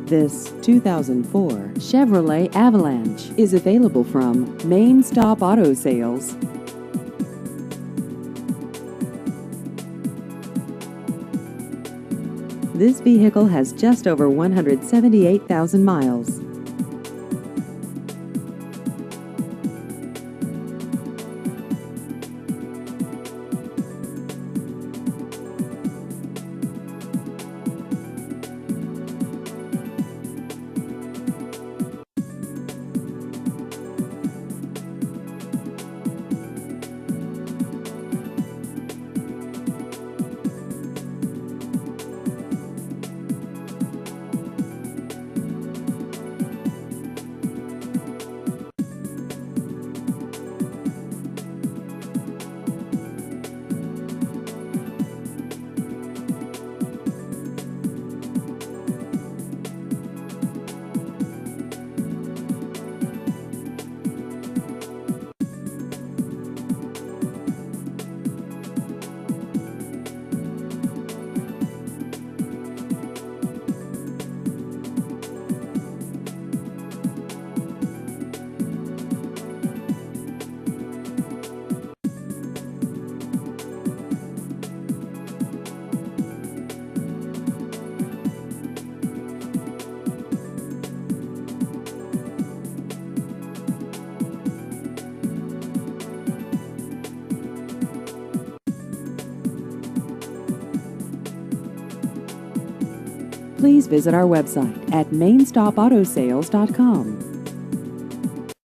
This 2004 Chevrolet Avalanche is available from Main Stop Auto Sales. This vehicle has just over 178,000 miles. Please visit our website at mainstopautosales.com.